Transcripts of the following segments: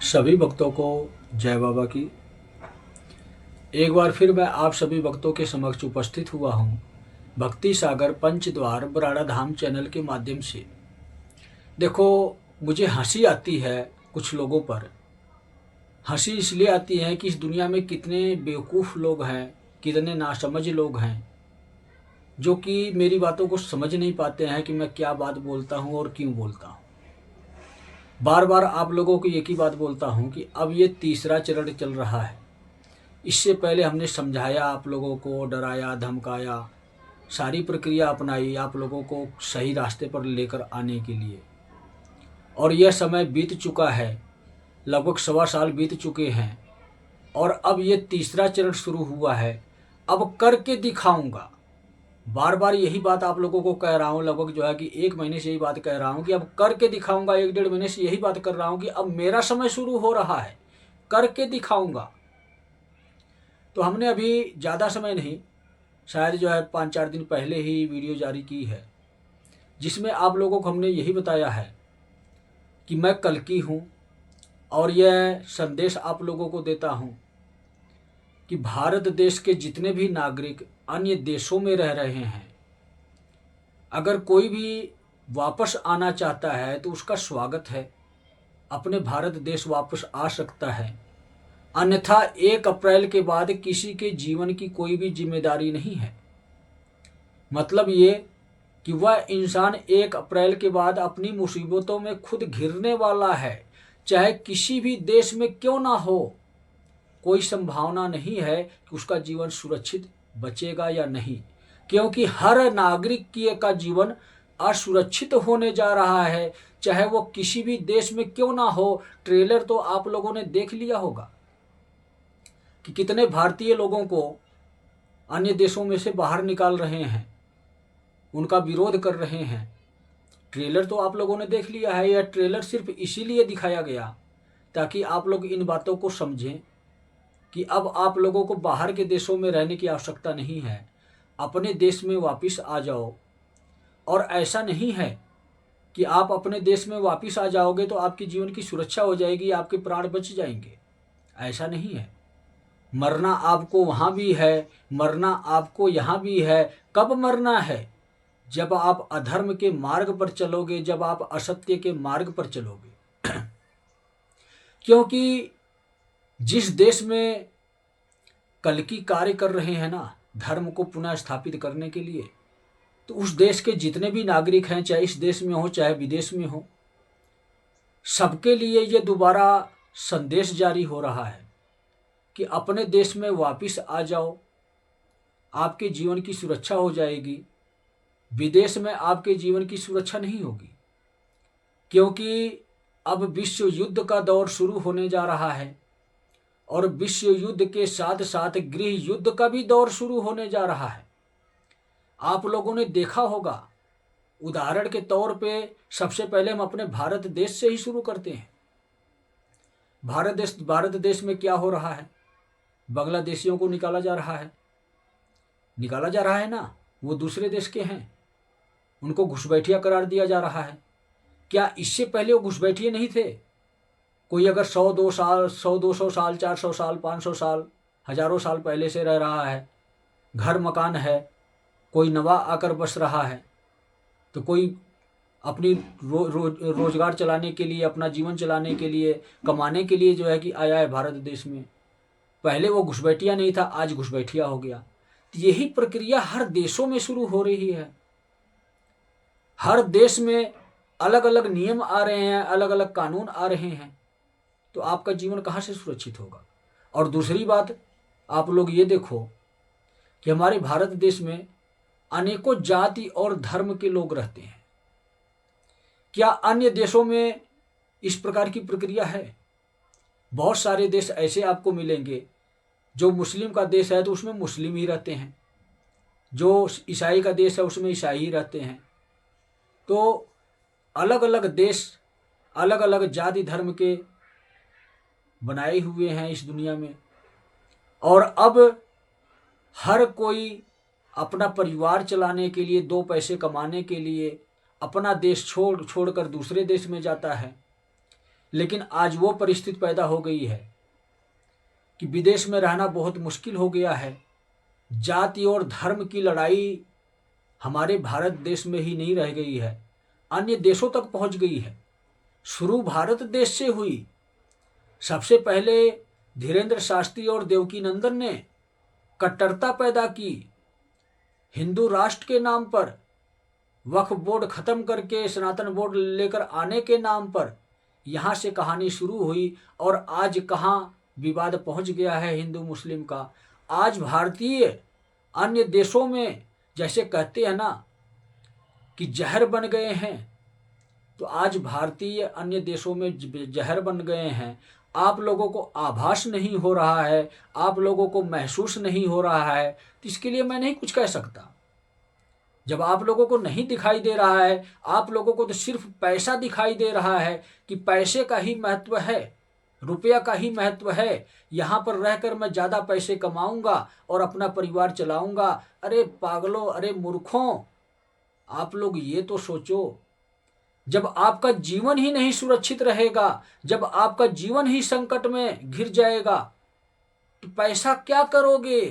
सभी भक्तों को जय बाबा की। एक बार फिर मैं आप सभी भक्तों के समक्ष उपस्थित हुआ हूँ भक्ति सागर पंचद्वार बराड़ा धाम चैनल के माध्यम से। देखो, मुझे हंसी आती है कुछ लोगों पर। हंसी इसलिए आती है कि इस दुनिया में कितने बेवकूफ़ लोग हैं, कितने नासमझ लोग हैं जो कि मेरी बातों को समझ नहीं पाते हैं कि मैं क्या बात बोलता हूँ और क्यों बोलता हूँ। बार बार आप लोगों को एक ही बात बोलता हूँ कि अब ये तीसरा चरण चल रहा है। इससे पहले हमने समझाया, आप लोगों को डराया, धमकाया, सारी प्रक्रिया अपनाई आप लोगों को सही रास्ते पर लेकर आने के लिए। और यह समय बीत चुका है, लगभग 1.25 साल बीत चुके हैं और अब ये तीसरा चरण शुरू हुआ है। अब करके दिखाऊंगा। बार बार यही बात आप लोगों को कह रहा हूँ, लगभग जो है कि 1 महीने से यही बात कह रहा हूँ कि अब करके दिखाऊंगा। 1-1.5 महीने से यही बात कर रहा हूँ कि अब मेरा समय शुरू हो रहा है, करके दिखाऊंगा। तो हमने अभी ज़्यादा समय नहीं, शायद जो है 5-4 दिन पहले ही वीडियो जारी की है, जिसमें आप लोगों को हमने यही बताया है कि मैं कल्कि हूँ और यह संदेश आप लोगों को देता हूँ कि भारत देश के जितने भी नागरिक अन्य देशों में रह रहे हैं, अगर कोई भी वापस आना चाहता है तो उसका स्वागत है, अपने भारत देश वापस आ सकता है। अन्यथा 1 अप्रैल के बाद किसी के जीवन की कोई भी जिम्मेदारी नहीं है। मतलब ये कि वह इंसान 1 अप्रैल के बाद अपनी मुसीबतों में खुद घिरने वाला है, चाहे किसी भी देश में क्यों ना हो। कोई संभावना नहीं है कि उसका जीवन सुरक्षित बचेगा या नहीं, क्योंकि हर नागरिक का जीवन असुरक्षित होने जा रहा है, चाहे वो किसी भी देश में क्यों ना हो। ट्रेलर तो आप लोगों ने देख लिया होगा कि कितने भारतीय लोगों को अन्य देशों में से बाहर निकाल रहे हैं, उनका विरोध कर रहे हैं। ट्रेलर तो आप लोगों ने देख लिया है। यह ट्रेलर सिर्फ इसीलिए दिखाया गया ताकि आप लोग इन बातों को समझें कि अब आप लोगों को बाहर के देशों में रहने की आवश्यकता नहीं है, अपने देश में वापस आ जाओ। और ऐसा नहीं है कि आप अपने देश में वापस आ जाओगे तो आपके जीवन की सुरक्षा हो जाएगी, आपके प्राण बच जाएंगे। ऐसा नहीं है। मरना आपको वहाँ भी है, मरना आपको यहाँ भी है। कब मरना है? जब आप अधर्म के मार्ग पर चलोगे, जब आप असत्य के मार्ग पर चलोगे। क्योंकि जिस देश में कल्कि कार्य कर रहे हैं ना, धर्म को पुनः स्थापित करने के लिए, तो उस देश के जितने भी नागरिक हैं, चाहे इस देश में हो चाहे विदेश में हो, सबके लिए ये दोबारा संदेश जारी हो रहा है कि अपने देश में वापस आ जाओ, आपके जीवन की सुरक्षा हो जाएगी। विदेश में आपके जीवन की सुरक्षा नहीं होगी, क्योंकि अब विश्व युद्ध का दौर शुरू होने जा रहा है और विश्व युद्ध के साथ साथ गृह युद्ध का भी दौर शुरू होने जा रहा है। आप लोगों ने देखा होगा, उदाहरण के तौर पे सबसे पहले हम अपने भारत देश से ही शुरू करते हैं। भारत देश में क्या हो रहा है? बांग्लादेशियों को निकाला जा रहा है, निकाला जा रहा है ना। वो दूसरे देश के हैं, उनको घुसपैठिया करार दिया जा रहा है। क्या इससे पहले वो घुसपैठिए नहीं थे? कोई अगर 100-2 साल, 100-200 साल, 400 साल, 500 साल, हजारों साल पहले से रह रहा है, घर मकान है, कोई नवा आकर बस रहा है, तो कोई अपनी रोजगार चलाने के लिए, अपना जीवन चलाने के लिए, कमाने के लिए जो है कि आया है भारत देश में। पहले वो घुसपैठिया नहीं था, आज घुसपैठिया हो गया। तो यही प्रक्रिया हर देशों में शुरू हो रही है। हर देश में अलग अलग नियम आ रहे हैं, अलग अलग कानून आ रहे हैं, तो आपका जीवन कहाँ से सुरक्षित होगा? और दूसरी बात, आप लोग ये देखो कि हमारे भारत देश में अनेकों जाति और धर्म के लोग रहते हैं। क्या अन्य देशों में इस प्रकार की प्रक्रिया है? बहुत सारे देश ऐसे आपको मिलेंगे, जो मुस्लिम का देश है तो उसमें मुस्लिम ही रहते हैं, जो ईसाई का देश है उसमें ईसाई ही रहते हैं। तो अलग अलग देश, अलग अलग जाति धर्म के बनाए हुए हैं इस दुनिया में। और अब हर कोई अपना परिवार चलाने के लिए, 2 पैसे कमाने के लिए अपना देश छोड़कर दूसरे देश में जाता है। लेकिन आज वो परिस्थिति पैदा हो गई है कि विदेश में रहना बहुत मुश्किल हो गया है। जाति और धर्म की लड़ाई हमारे भारत देश में ही नहीं रह गई है, अन्य देशों तक पहुंच गई है। शुरू भारत देश से हुई। सबसे पहले धीरेन्द्र शास्त्री और देवकीनंदन ने कट्टरता पैदा की। हिंदू राष्ट्र के नाम पर, वक्फ बोर्ड खत्म करके सनातन बोर्ड लेकर आने के नाम पर यहाँ से कहानी शुरू हुई और आज कहाँ विवाद पहुँच गया है हिंदू मुस्लिम का। आज भारतीय अन्य देशों में जैसे कहते हैं ना कि जहर बन गए हैं, तो आज भारतीय अन्य देशों में जहर बन गए हैं। आप लोगों को आभास नहीं हो रहा है, आप लोगों को महसूस नहीं हो रहा है, तो इसके लिए मैं नहीं कुछ कह सकता। जब आप लोगों को नहीं दिखाई दे रहा है, आप लोगों को तो सिर्फ पैसा दिखाई दे रहा है कि पैसे का ही महत्व है, रुपया का ही महत्व है, यहाँ पर रहकर मैं ज़्यादा पैसे कमाऊंगा और अपना परिवार चलाऊंगा। अरे पागलों, अरे मूर्खों, आप लोग ये तो सोचो, जब आपका जीवन ही नहीं सुरक्षित रहेगा, जब आपका जीवन ही संकट में घिर जाएगा, तो पैसा क्या करोगे?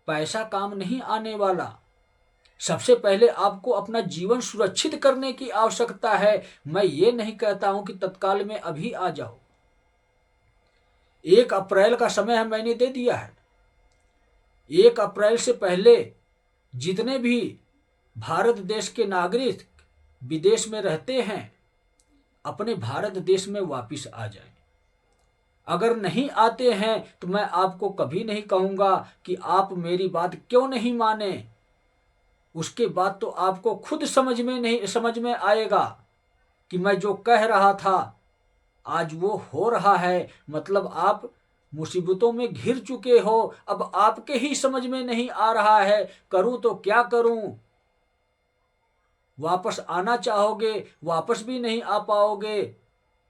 पैसा काम नहीं आने वाला। सबसे पहले आपको अपना जीवन सुरक्षित करने की आवश्यकता है। मैं ये नहीं कहता हूं कि तत्काल में अभी आ जाओ। 1 अप्रैल का समय मैंने दे दिया है। 1 अप्रैल से पहले जितने भी भारत देश के नागरिक विदेश में रहते हैं, अपने भारत देश में वापिस आ जाएं। अगर नहीं आते हैं तो मैं आपको कभी नहीं कहूँगा कि आप मेरी बात क्यों नहीं माने। उसके बाद तो आपको खुद समझ में आएगा कि मैं जो कह रहा था आज वो हो रहा है। मतलब आप मुसीबतों में घिर चुके हो, अब आपके ही समझ में नहीं आ रहा है करूं तो क्या करूं। वापस आना चाहोगे, वापस भी नहीं आ पाओगे,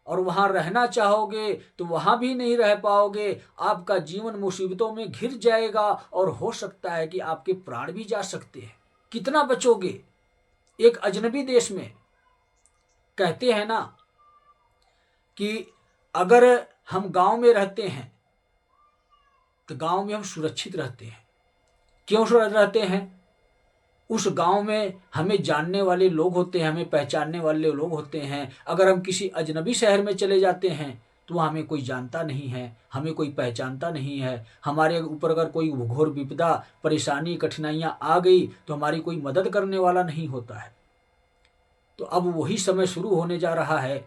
और वहां रहना चाहोगे तो वहां भी नहीं रह पाओगे। आपका जीवन मुसीबतों में घिर जाएगा और हो सकता है कि आपके प्राण भी जा सकते हैं। कितना बचोगे एक अजनबी देश में? कहते हैं ना कि अगर हम गांव में रहते हैं तो गांव में हम सुरक्षित रहते हैं। क्यों सुरक्षित रहते हैं? उस गांव में हमें जानने वाले लोग होते हैं, हमें पहचानने वाले लोग होते हैं। अगर हम किसी अजनबी शहर में चले जाते हैं तो वहाँ हमें कोई जानता नहीं है, हमें कोई पहचानता नहीं है। हमारे ऊपर अगर कोई घोर विपदा, परेशानी, कठिनाइयाँ आ गई तो हमारी कोई मदद करने वाला नहीं होता है। तो अब वही समय शुरू होने जा रहा है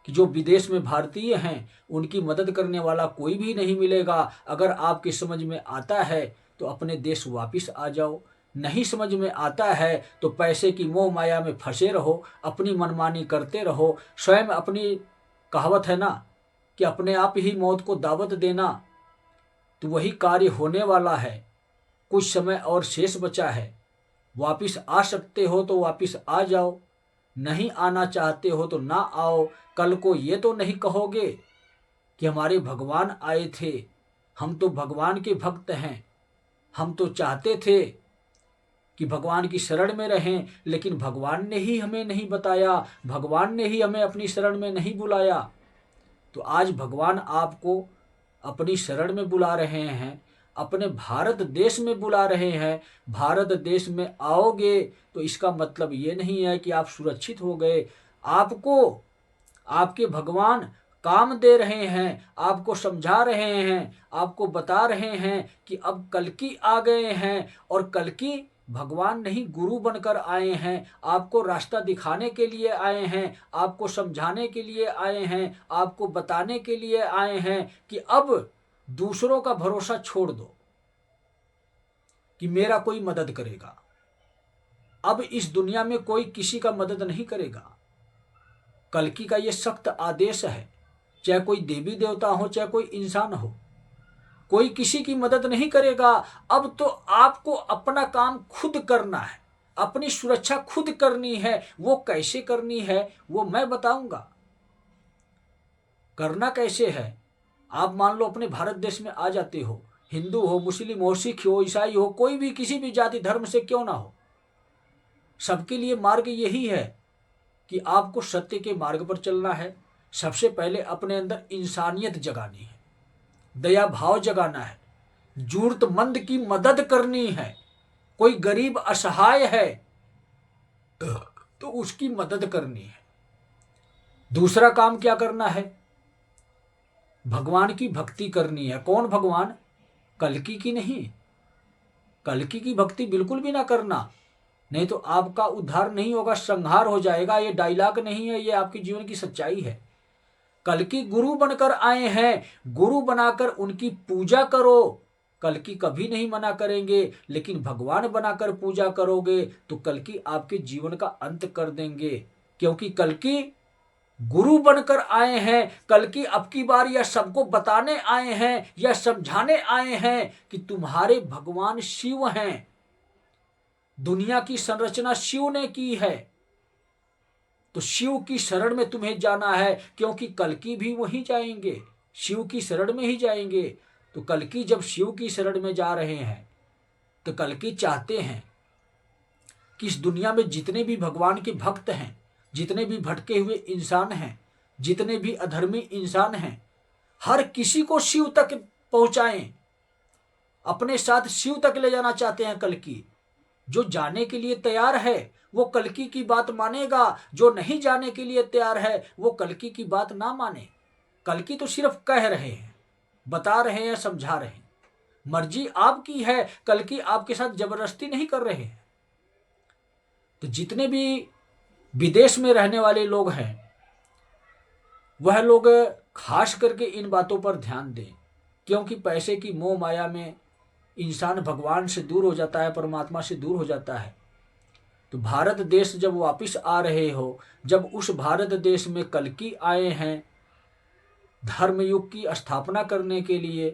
कि जो विदेश में भारतीय हैं उनकी मदद करने वाला कोई भी नहीं मिलेगा। अगर आपकी समझ में आता है तो अपने देश वापिस आ जाओ, नहीं समझ में आता है तो पैसे की मोह माया में फंसे रहो, अपनी मनमानी करते रहो। स्वयं अपनी कहावत है ना कि अपने आप ही मौत को दावत देना, तो वही कार्य होने वाला है। कुछ समय और शेष बचा है। वापिस आ सकते हो तो वापिस आ जाओ, नहीं आना चाहते हो तो ना आओ। कल को ये तो नहीं कहोगे कि हमारे भगवान आए थे, हम तो भगवान के भक्त हैं, हम तो चाहते थे कि भगवान की शरण में रहें, लेकिन भगवान ने ही हमें नहीं बताया, भगवान ने ही हमें अपनी शरण में नहीं बुलाया। तो आज भगवान आपको अपनी शरण में बुला रहे हैं, अपने भारत देश में बुला रहे हैं। भारत देश में आओगे तो इसका मतलब ये नहीं है कि आप सुरक्षित हो गए। आपको आपके भगवान काम दे रहे हैं, आपको समझा रहे हैं, आपको बता रहे हैं कि अब कल्कि आ गए हैं। और कल्कि भगवान नहीं, गुरु बनकर आए हैं। आपको रास्ता दिखाने के लिए आए हैं, आपको समझाने के लिए आए हैं, आपको बताने के लिए आए हैं कि अब दूसरों का भरोसा छोड़ दो कि मेरा कोई मदद करेगा। अब इस दुनिया में कोई किसी का मदद नहीं करेगा। कल्कि का ये सख्त आदेश है, चाहे कोई देवी देवता हो, चाहे कोई इंसान हो, कोई किसी की मदद नहीं करेगा। अब तो आपको अपना काम खुद करना है, अपनी सुरक्षा खुद करनी है। वो कैसे करनी है वो मैं बताऊंगा। करना कैसे है? आप मान लो अपने भारत देश में आ जाते हो, हिंदू हो, मुस्लिम हो, सिख हो, ईसाई हो, कोई भी किसी भी जाति धर्म से क्यों ना हो, सबके लिए मार्ग यही है कि आपको सत्य के मार्ग पर चलना है, सबसे पहले अपने अंदर इंसानियत जगानी है, दया भाव जगाना है, जरूरतमंद की मदद करनी है। कोई गरीब असहाय है तो उसकी मदद करनी है। दूसरा काम क्या करना है? भगवान की भक्ति करनी है। कौन भगवान? कल्कि की नहीं। कल्कि की भक्ति बिल्कुल भी ना करना, नहीं तो आपका उद्धार नहीं होगा, संहार हो जाएगा। ये डायलॉग नहीं है, ये आपके जीवन की सच्चाई है। कल्कि गुरु बनकर आए हैं, गुरु बनाकर उनकी पूजा करो। कल्कि कभी नहीं मना करेंगे, लेकिन भगवान बनाकर पूजा करोगे तो कल्कि आपके जीवन का अंत कर देंगे। क्योंकि कल्कि गुरु बनकर आए हैं, कल्कि अब की बार यह सबको बताने आए हैं, यह समझाने आए हैं कि तुम्हारे भगवान शिव हैं। दुनिया की संरचना शिव ने की है, तो शिव की शरण में तुम्हें जाना है। क्योंकि कल्कि भी वहीं जाएंगे, शिव की शरण में ही जाएंगे। तो कल्कि जब शिव की शरण में जा रहे हैं तो कल्कि चाहते हैं कि इस दुनिया में जितने भी भगवान के भक्त हैं, जितने भी भटके हुए इंसान हैं, जितने भी अधर्मी इंसान हैं, हर किसी को शिव तक पहुंचाएं। अपने साथ शिव तक ले जाना चाहते हैं कल्कि। जो जाने के लिए तैयार है वो कल्कि की बात मानेगा, जो नहीं जाने के लिए तैयार है वो कल्कि की बात ना माने। कल्कि तो सिर्फ कह रहे हैं, बता रहे हैं, समझा रहे हैं। मर्जी आपकी है, कल्कि आपके साथ जबरदस्ती नहीं कर रहे हैं। तो जितने भी विदेश में रहने वाले लोग हैं वह लोग खास करके इन बातों पर ध्यान दें। क्योंकि पैसे की मोह माया में इंसान भगवान से दूर हो जाता है, परमात्मा से दूर हो जाता है। तो भारत देश जब वापस आ रहे हो, जब उस भारत देश में कल्कि आए हैं धर्मयुग की स्थापना करने के लिए,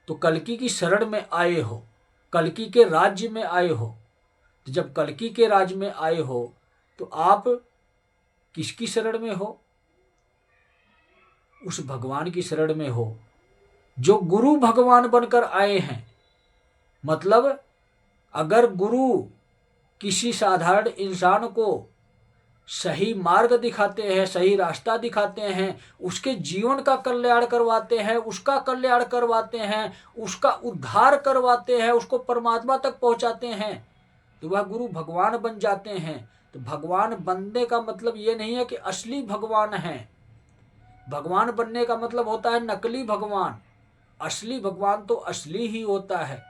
तो कल्कि की शरण में आए हो, कल्कि के राज्य में आए हो। तो जब कल्कि के राज्य में आए हो तो आप किसकी शरण में हो? उस भगवान की शरण में हो जो गुरु भगवान बनकर आए हैं। मतलब अगर गुरु किसी साधारण इंसान को सही मार्ग दिखाते हैं, सही रास्ता दिखाते हैं, उसके जीवन का कल्याण करवाते हैं, उसका कल्याण करवाते हैं, उसका उद्धार करवाते हैं, उसको परमात्मा तक पहुंचाते हैं, तो वह गुरु भगवान बन जाते हैं। तो भगवान बनने का मतलब ये नहीं है कि असली भगवान है। भगवान बनने का मतलब होता है नकली भगवान। असली भगवान तो असली ही होता है।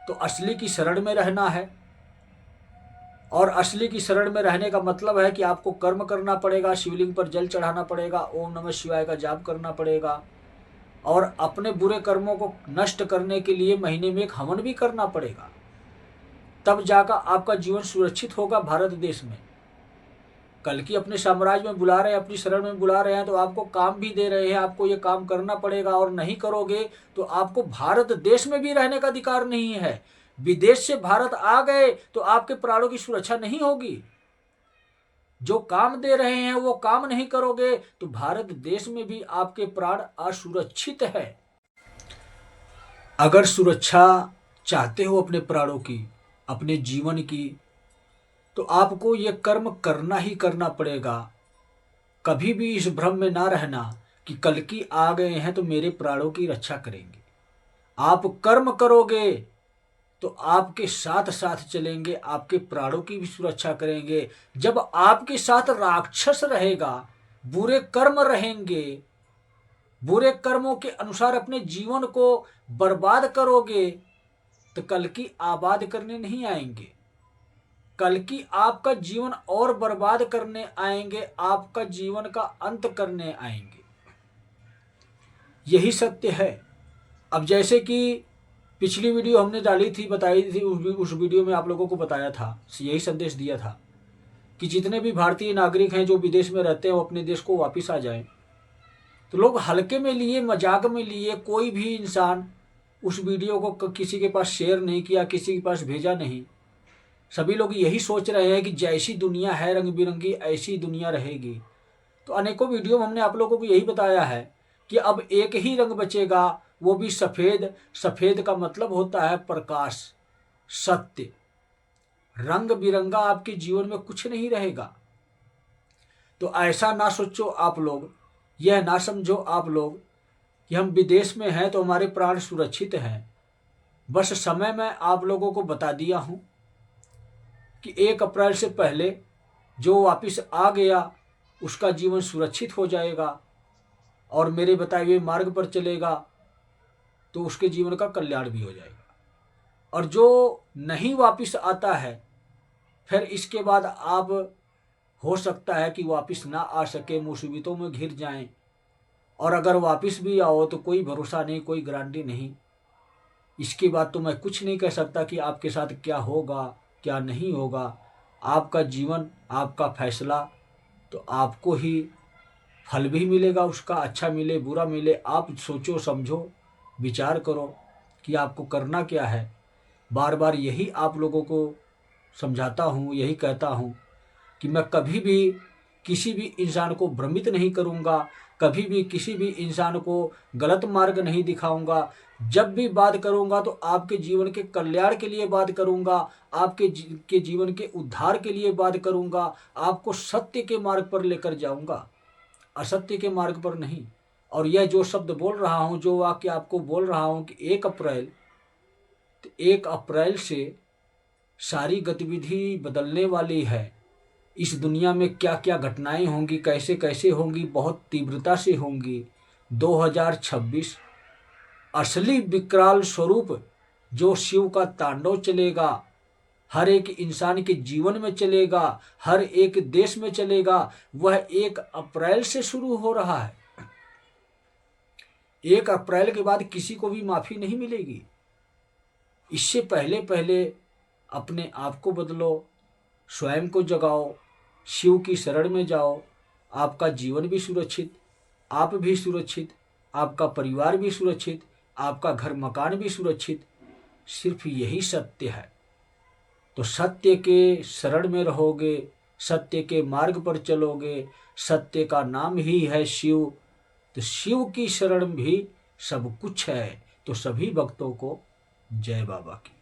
तो असली की शरण में रहना है, और असली की शरण में रहने का मतलब है कि आपको कर्म करना पड़ेगा, शिवलिंग पर जल चढ़ाना पड़ेगा, ओम नमः शिवाय का जाप करना पड़ेगा, और अपने बुरे कर्मों को नष्ट करने के लिए महीने में एक हवन भी करना पड़ेगा। तब जाकर आपका जीवन सुरक्षित होगा भारत देश में। कल्कि अपने साम्राज्य में बुला रहे हैं, अपनी शरण में बुला रहे हैं, तो आपको काम भी दे रहे हैं, आपको ये काम करना पड़ेगा। और नहीं करोगे तो आपको भारत देश में भी रहने का अधिकार नहीं है। विदेश से भारत आ गए तो आपके प्राणों की सुरक्षा नहीं होगी। जो काम दे रहे हैं वो काम नहीं करोगे तो भारत देश में भी आपके प्राण असुरक्षित है। अगर सुरक्षा चाहते हो अपने प्राणों की, अपने जीवन की, तो आपको ये कर्म करना ही करना पड़ेगा। कभी भी इस भ्रम में ना रहना कि कल्कि आ गए हैं तो मेरे प्राणों की रक्षा करेंगे। आप कर्म करोगे तो आपके साथ साथ चलेंगे, आपके प्राणों की भी सुरक्षा करेंगे। जब आपके साथ राक्षस रहेगा, बुरे कर्म रहेंगे, बुरे कर्मों के अनुसार अपने जीवन को बर्बाद करोगे, तो कल्कि आबाद करने नहीं आएंगे। कल्कि आपका जीवन और बर्बाद करने आएंगे, आपका जीवन का अंत करने आएंगे। यही सत्य है। अब जैसे कि पिछली वीडियो हमने डाली थी, बताई थी, उस वीडियो में आप लोगों को बताया था, यही संदेश दिया था कि जितने भी भारतीय नागरिक हैं जो विदेश में रहते हैं वो अपने देश को वापस आ जाएं। तो लोग हल्के में लिए, मजाक में लिए, कोई भी इंसान उस वीडियो को किसी के पास शेयर नहीं किया, किसी के पास भेजा नहीं। सभी लोग यही सोच रहे हैं कि जैसी दुनिया है रंग बिरंगी ऐसी दुनिया रहेगी। तो अनेकों वीडियो में हमने आप लोगों को यही बताया है कि अब एक ही रंग बचेगा, वो भी सफ़ेद। सफ़ेद का मतलब होता है प्रकाश, सत्य। रंग बिरंगा आपके जीवन में कुछ नहीं रहेगा। तो ऐसा ना सोचो आप लोग, यह ना समझो आप लोग कि हम विदेश में हैं तो हमारे प्राण सुरक्षित हैं। बस समय मैं आप लोगों को बता दिया हूँ कि 1 अप्रैल से पहले जो वापस आ गया उसका जीवन सुरक्षित हो जाएगा और मेरे बताए हुए मार्ग पर चलेगा तो उसके जीवन का कल्याण भी हो जाएगा। और जो नहीं वापस आता है फिर इसके बाद आप हो सकता है कि वापस ना आ सके, मुसीबतों में घिर जाएं। और अगर वापस भी आओ तो कोई भरोसा नहीं, कोई गारंटी नहीं। इसके बाद तो मैं कुछ नहीं कह सकता कि आपके साथ क्या होगा क्या नहीं होगा। आपका जीवन, आपका फैसला, तो आपको ही फल भी मिलेगा उसका, अच्छा मिले बुरा मिले। आप सोचो समझो विचार करो कि आपको करना क्या है। बार बार यही आप लोगों को समझाता हूँ, यही कहता हूँ कि मैं कभी भी किसी भी इंसान को भ्रमित नहीं करूँगा, कभी भी किसी भी इंसान को गलत मार्ग नहीं दिखाऊंगा। जब भी बात करूँगा तो आपके जीवन के कल्याण के लिए बात करूँगा, आपके जीवन के उद्धार के लिए बात करूँगा। आपको सत्य के मार्ग पर लेकर जाऊँगा, असत्य के मार्ग पर नहीं। और यह जो शब्द बोल रहा हूँ, जो वाक्य आपको बोल रहा हूँ कि 1 अप्रैल, तो 1 अप्रैल से सारी गतिविधि बदलने वाली है। इस दुनिया में क्या क्या घटनाएं होंगी, कैसे कैसे होंगी, बहुत तीव्रता से होंगी। 2026 असली विकराल स्वरूप जो शिव का तांडव चलेगा, हर एक इंसान के जीवन में चलेगा, हर एक देश में चलेगा, वह 1 अप्रैल से शुरू हो रहा है। 1 अप्रैल के बाद किसी को भी माफ़ी नहीं मिलेगी। इससे पहले पहले अपने आप को बदलो, स्वयं को जगाओ, शिव की शरण में जाओ। आपका जीवन भी सुरक्षित, आप भी सुरक्षित, आपका परिवार भी सुरक्षित, आपका घर मकान भी सुरक्षित। सिर्फ यही सत्य है। तो सत्य के शरण में रहोगे, सत्य के मार्ग पर चलोगे, सत्य का नाम ही है शिव। तो शिव की शरण भी सब कुछ है। तो सभी भक्तों को जय बाबा की।